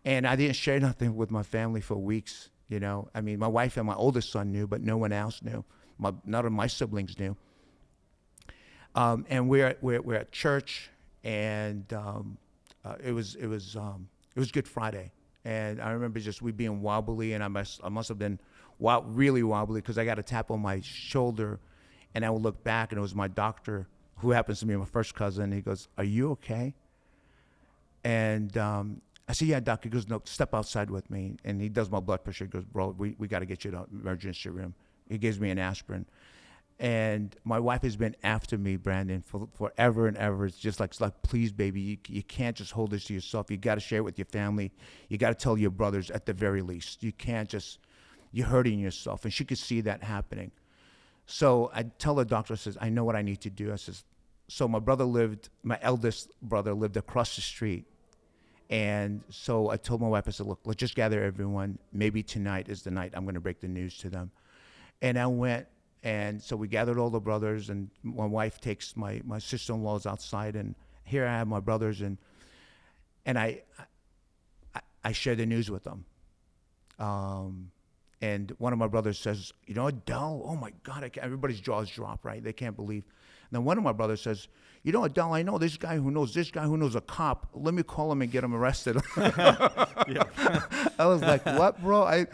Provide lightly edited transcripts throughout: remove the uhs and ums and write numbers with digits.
And I didn't share nothing with my family for weeks, you know. I mean, my wife and my oldest son knew, but no one else knew. None of my siblings knew. And we're at church, and it was Good Friday, and I remember just we being wobbly, and I must have been really wobbly because I got a tap on my shoulder, and I would look back, and it was my doctor, who happens to be my first cousin. He goes, "Are you okay?" And I said, "Yeah, doc." He goes, "No, step outside with me." And he does my blood pressure. He goes, "Bro, we got to get you to the emergency room." He gives me an aspirin. And my wife has been after me, Brandon, for forever and ever. It's just like, please, baby, you can't just hold this to yourself. You got to share it with your family. You got to tell your brothers at the very least. You can't just, you're hurting yourself. And she could see that happening. So I tell the doctor, I says, I know what I need to do. I says, so my eldest brother lived across the street. And so I told my wife, I said, look, let's just gather everyone. Maybe tonight is the night I'm going to break the news to them. And I went. And so we gathered all the brothers, and my wife takes my sister-in-laws outside, and here I have my brothers, and I share the news with them. And one of my brothers says, you know, Adel, oh my God, everybody's jaws drop, right? They can't believe. And then one of my brothers says, you know, Adel, I know this guy who knows a cop. Let me call him and get him arrested. I was like, what, bro?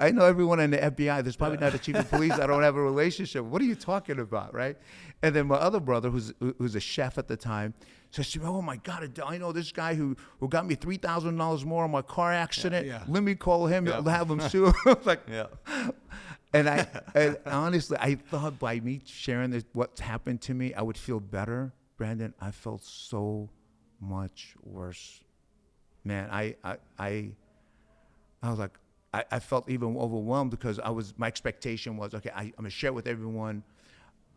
I know everyone in the FBI. There's probably not a chief of police. I don't have a relationship. What are you talking about, right? And then my other brother, who's a chef at the time, says to me, oh, my God, I know this guy who got me $3,000 more on my car accident. Yeah. Let me call him. Yeah. Have him sue. Like, yeah. And honestly, I thought by me sharing what's happened to me, I would feel better. Brandon, I felt so much worse. Man, I was like, I felt even overwhelmed because my expectation was, okay, I'm gonna share it with everyone.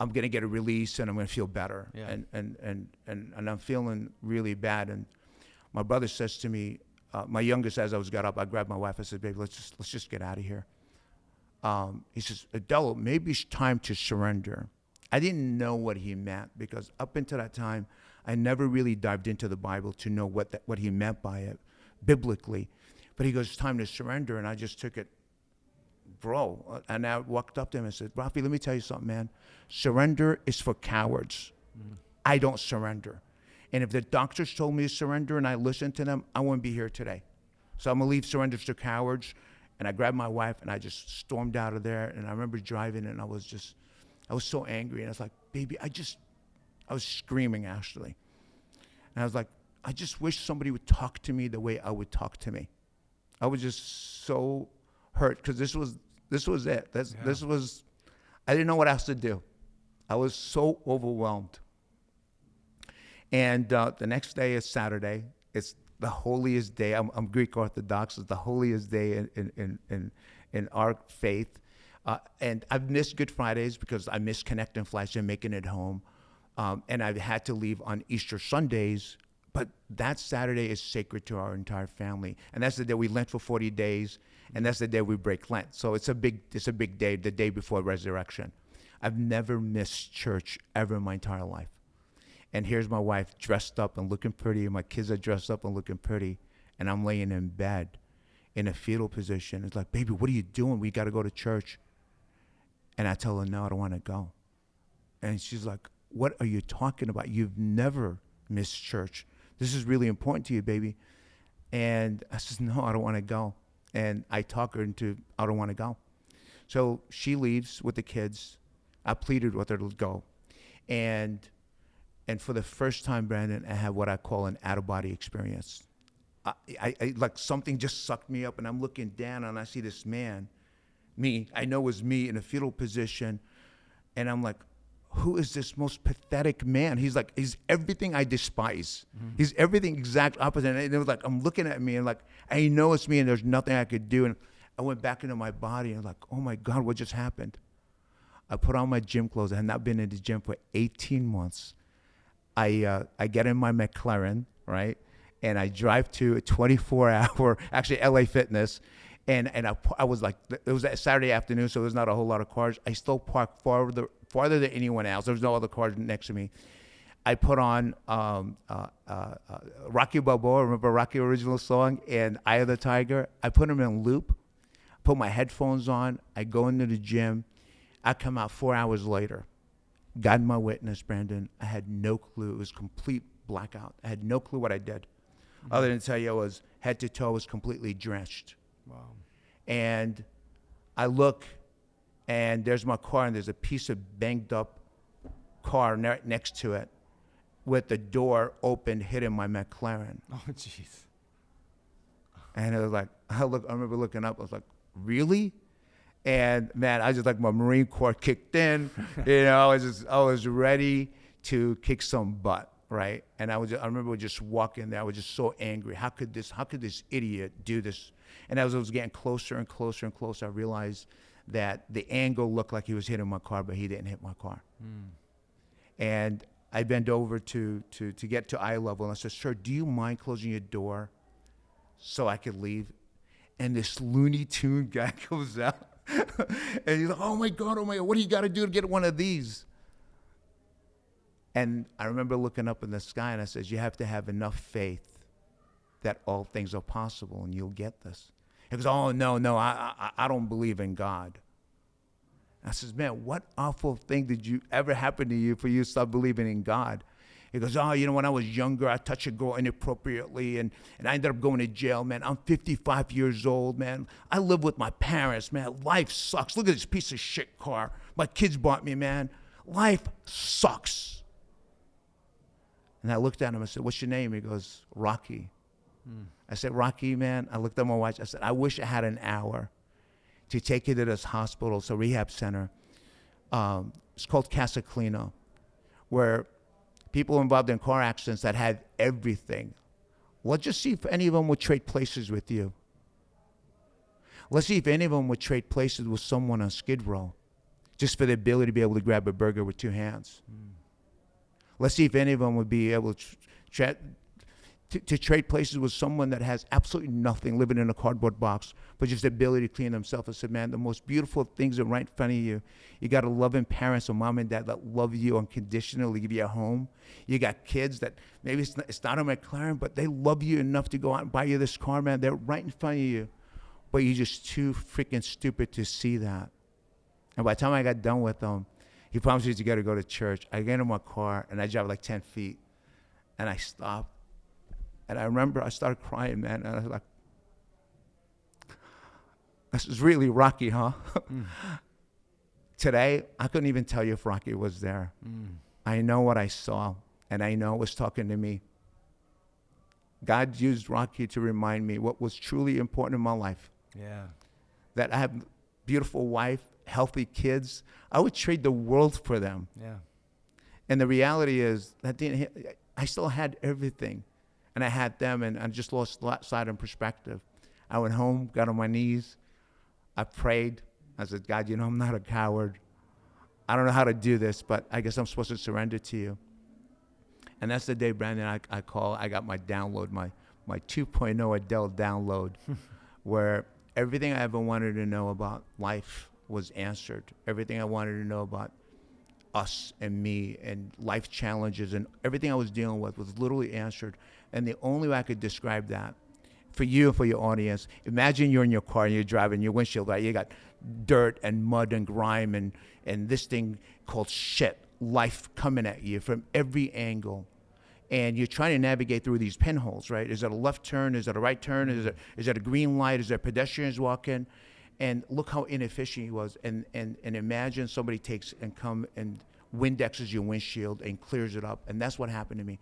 I'm gonna get a release and I'm gonna feel better. Yeah. And I'm feeling really bad. And my brother says to me, my youngest, as I got up, I grabbed my wife. I said, baby, let's just get out of here. He says, Adel, maybe it's time to surrender. I didn't know what he meant because up until that time, I never really dived into the Bible to know what he meant by it biblically. But he goes, it's time to surrender. And I just took it, bro. And I walked up to him and said, Rafi, let me tell you something, man. Surrender is for cowards. Mm-hmm. I don't surrender. And if the doctors told me to surrender and I listened to them, I wouldn't be here today. So I'm going to leave surrenders to cowards. And I grabbed my wife and I just stormed out of there. And I remember driving and I was so angry. And I was like, baby, I was screaming actually. And I was like, I just wish somebody would talk to me the way I would talk to me. I was just so hurt because this was it. This was, I didn't know what else to do. I was so overwhelmed. And the next day is Saturday. It's the holiest day. I'm Greek Orthodox. It's the holiest day in our faith. And I've missed Good Fridays because I missed connecting flights and making it home. And I've had to leave on Easter Sundays. But that Saturday is sacred to our entire family. And that's the day we Lent for 40 days. And that's the day we break Lent. So it's a big day, the day before resurrection. I've never missed church ever in my entire life. And here's my wife dressed up and looking pretty. And my kids are dressed up and looking pretty. And I'm laying in bed in a fetal position. It's like, baby, what are you doing? We got to go to church. And I tell her, no, I don't want to go. And she's like, what are you talking about? You've never missed church. This is really important to you, baby. And I said, no, I don't want to go. And I talk her into, I don't want to go. So she leaves with the kids. I pleaded with her to go. And for the first time, Brandon, I have what I call an out-of-body experience. I like something just sucked me up, and I'm looking down, and I see this man, I know it was me in a fetal position, and I'm like, who is this most pathetic man? He's everything I despise. Mm-hmm. He's everything exact opposite. And it was like, I'm looking at me and like, I know it's me and there's nothing I could do. And I went back into my body and like, oh my God, what just happened? I put on my gym clothes. I had not been in the gym for 18 months. I get in my McLaren, right? And I drive to a 24-hour, actually LA Fitness. And I was like, it was a Saturday afternoon, so there's not a whole lot of cars. I still parked farther than anyone else. There was no other cars next to me. I put on Rocky Balboa, remember Rocky original song, and Eye of the Tiger. I put them in loop, put my headphones on. I go into the gym. I come out 4 hours later. God, my witness, Brandon, I had no clue. It was complete blackout. I had no clue what I did. Other than tell you I was head to toe, was completely drenched. Wow. And I look, and there's my car, and there's a piece of banged up car next to it with the door open, hitting my McLaren. Oh, jeez. And it was like, I remember looking up, I was like, really? And man, I just like my Marine Corps kicked in, I was ready to kick some butt, right? And I remember just walking there, I was just so angry. How could this idiot do this? And as I was getting closer and closer and closer, I realized that the angle looked like he was hitting my car, but he didn't hit my car. And I bent over to get to eye level, and I said, sir, do you mind closing your door so I could leave? And this Looney Tune guy comes out, and he's like, oh my God, what do you got to do to get one of these? And I remember looking up in the sky, and I says, you have to have enough faith that all things are possible, and you'll get this. He goes, oh, no, I don't believe in God. I says, man, what awful thing did you ever happen to you for you to stop believing in God? He goes, oh, when I was younger, I touched a girl inappropriately, and I ended up going to jail, man. I'm 55 years old, man. I live with my parents, man. Life sucks. Look at this piece of shit car my kids bought me, man. Life sucks. And I looked at him, I said, what's your name? He goes, Rocky. I said, Rocky, man. I looked at my watch. I said, I wish I had an hour to take you to this hospital, it's a rehab center. It's called Casa Clino, where people involved in car accidents that had everything. Let's just see if any of them would trade places with you. Let's see if any of them would trade places with someone on Skid Row, just for the ability to be able to grab a burger with two hands. Let's see if any of them would be able to trade places with someone that has absolutely nothing, living in a cardboard box, but just the ability to clean themselves. I said, man, the most beautiful things are right in front of you. You got loving parents or mom and dad that love you unconditionally, give you a home. You got kids that maybe it's not a McLaren, but they love you enough to go out and buy you this car, man. They're right in front of you, but you're just too freaking stupid to see that. And by the time I got done with them, he promised me you got to go to church. I get in my car, and I drive like 10 feet, and I stopped. And I remember I started crying, man. And I was like, this is really Rocky, huh? Today, I couldn't even tell you if Rocky was there. I know what I saw, and I know it was talking to me. God used Rocky to remind me what was truly important in my life. Yeah. That I have a beautiful wife, healthy kids. I would trade the world for them. Yeah. And the reality is that I still had everything. And I had them, and I just lost sight and perspective. I went home, got on my knees. I prayed. I said, God, I'm not a coward. I don't know how to do this, but I guess I'm supposed to surrender to you. And that's the day, Brandon, I got my download, my 2.0 Adele download, where everything I ever wanted to know about life was answered. Everything I wanted to know about us and me and life challenges and everything I was dealing with was literally answered. And the only way I could describe that for you and for your audience, imagine you're in your car and you're driving your windshield, right? You got dirt and mud and grime and this thing called shit, life coming at you from every angle. And you're trying to navigate through these pinholes, right? Is it a left turn? Is it a right turn? Is it a green light? Is there pedestrians walking? And look how inefficient he was. And imagine somebody takes and come and Windexes your windshield and clears it up. And that's what happened to me.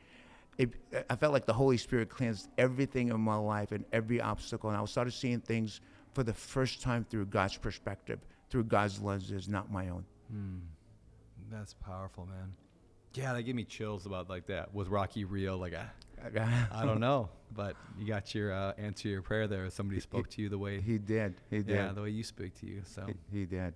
I felt like the Holy Spirit cleansed everything in my life and every obstacle. And I started seeing things for the first time through God's perspective, through God's lenses, not my own. That's powerful, man. Yeah, that gave me chills about like that. Was Rocky real? Like, I don't know, but you got your answer to your prayer there. Somebody spoke to you the way he did. Yeah, the way you speak to you. So he did.